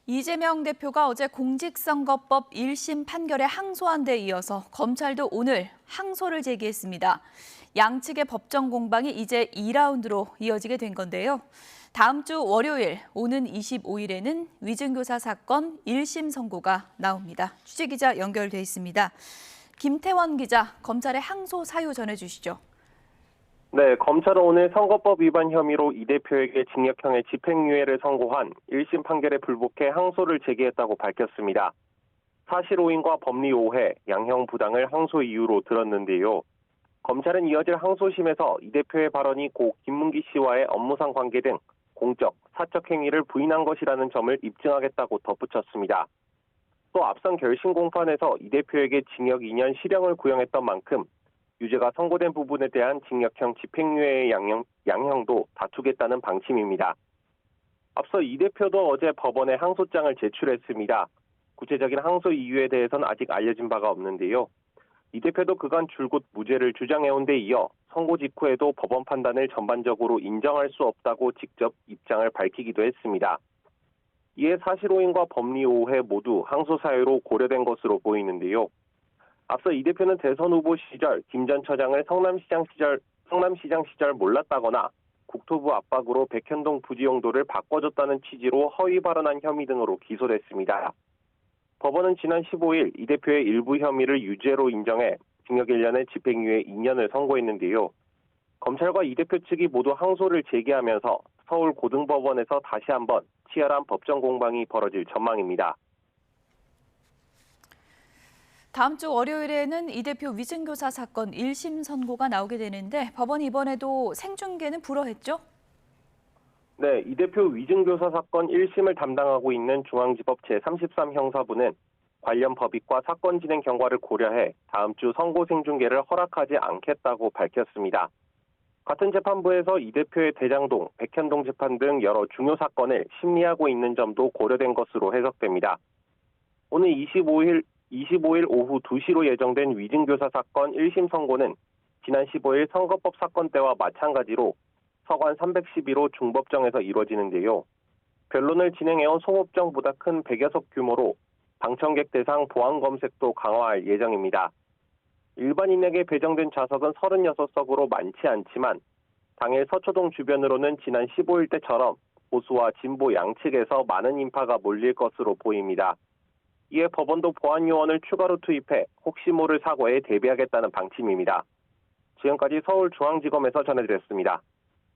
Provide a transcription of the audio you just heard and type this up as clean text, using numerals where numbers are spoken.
이재명 대표가 어제 공직선거법 1심 판결에 항소한 데 이어서 검찰도 오늘 항소를 제기했습니다. 양측의 법정 공방이 이제 2라운드로 이어지게 된 건데요. 다음 주 월요일, 오는 25일에는 위증교사 사건 1심 선고가 나옵니다. 취재기자 연결돼 있습니다. 김태원 기자, 검찰의 항소 사유 전해주시죠. 네, 검찰은 오늘 선거법 위반 혐의로 이 대표에게 징역형의 집행유예를 선고한 1심 판결에 불복해 항소를 제기했다고 밝혔습니다. 사실 오인과 법리 오해, 양형 부당을 항소 이유로 들었는데요. 검찰은 이어질 항소심에서 이 대표의 발언이 고 김문기 씨와의 업무상 관계 등 공적, 사적 행위를 부인한 것이라는 점을 입증하겠다고 덧붙였습니다. 또 앞선 결심 공판에서 이 대표에게 징역 2년 실형을 구형했던 만큼 유죄가 선고된 부분에 대한 징역형 집행유예의 양형도 다투겠다는 방침입니다. 앞서 이 대표도 어제 법원에 항소장을 제출했습니다. 구체적인 항소 이유에 대해서는 아직 알려진 바가 없는데요. 이 대표도 그간 줄곧 무죄를 주장해온 데 이어 선고 직후에도 법원 판단을 전반적으로 인정할 수 없다고 직접 입장을 밝히기도 했습니다. 이에 사실오인과 법리 오해 모두 항소 사유로 고려된 것으로 보이는데요. 앞서 이 대표는 대선 후보 시절 김 전 처장을 성남시장 시절 몰랐다거나 국토부 압박으로 백현동 부지 용도를 바꿔줬다는 취지로 허위 발언한 혐의 등으로 기소됐습니다. 법원은 지난 15일 이 대표의 일부 혐의를 유죄로 인정해 징역 1년에 집행유예 2년을 선고했는데요. 검찰과 이 대표 측이 모두 항소를 제기하면서 서울고등법원에서 다시 한번 치열한 법정 공방이 벌어질 전망입니다. 다음 주 월요일에는 이 대표 위증교사 사건 1심 선고가 나오게 되는데 법원이 이번에도 생중계는 불허했죠? 네, 이 대표 위증교사 사건 1심을 담당하고 있는 중앙지법 제33형사부는 관련 법익과 사건 진행 경과를 고려해 다음 주 선고 생중계를 허락하지 않겠다고 밝혔습니다. 같은 재판부에서 이 대표의 대장동, 백현동 재판 등 여러 중요 사건을 심리하고 있는 점도 고려된 것으로 해석됩니다. 오늘 25일 오후 2시로 예정된 위증교사 사건 1심 선고는 지난 15일 선거법 사건 때와 마찬가지로 서관 312호 중법정에서 이루어지는데요. 변론을 진행해온 소법정보다 큰 100여 석 규모로 방청객 대상 보안 검색도 강화할 예정입니다. 일반인에게 배정된 좌석은 36석으로 많지 않지만 당일 서초동 주변으로는 지난 15일 때처럼 보수와 진보 양측에서 많은 인파가 몰릴 것으로 보입니다. 이에 법원도 보안 요원을 추가로 투입해 혹시 모를 사고에 대비하겠다는 방침입니다. 지금까지 서울중앙지검에서 전해드렸습니다.